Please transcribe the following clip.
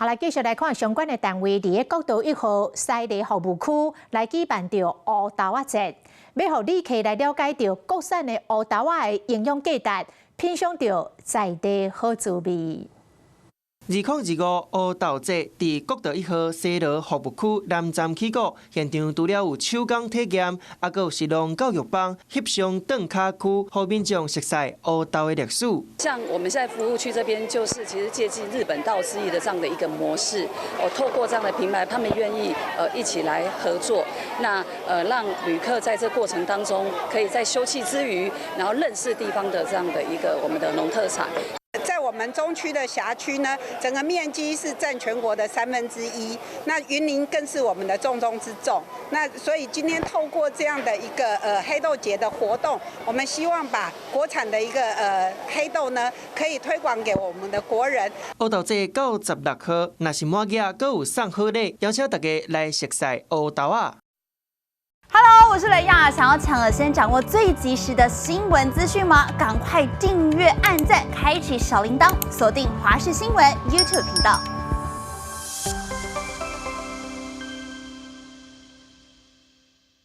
好来，继续来看相关的单位，伫个国道1号西里服务区来举办着乌豆仔节，要互旅客来了解到国产的乌豆仔的营养价值，品尝到在地好滋味。2025乌豆节伫国道1号西螺服务区南站起鼓，现场除了有手工体验，还佫有实农教育班，翕相邓卡区，互民众熟悉乌豆的历史。像我们现在服务区这边，就是其实借鉴日本道之驿的这样的一个模式，透过这样的平台，他们愿意一起来合作，那让旅客在这过程当中，可以在休憩之余，然后认识地方的这样的一个我们的农特产。在我们中区的辖区呢，整个面积是占全国的1/3，那云林更是我们的重中之重。那所以今天透过这样的一个黑豆节的活动，我们希望把国产的一个黑豆呢，可以推广给我们的国人。乌豆节到16号，若是满额，阁有送好礼，邀请大家来熟悉乌豆仔。Hello， 我是雷亚，想要抢先掌握最及时的新闻资讯吗？赶快订阅、按赞、开启小铃铛，锁定华视新闻 YouTube 频道。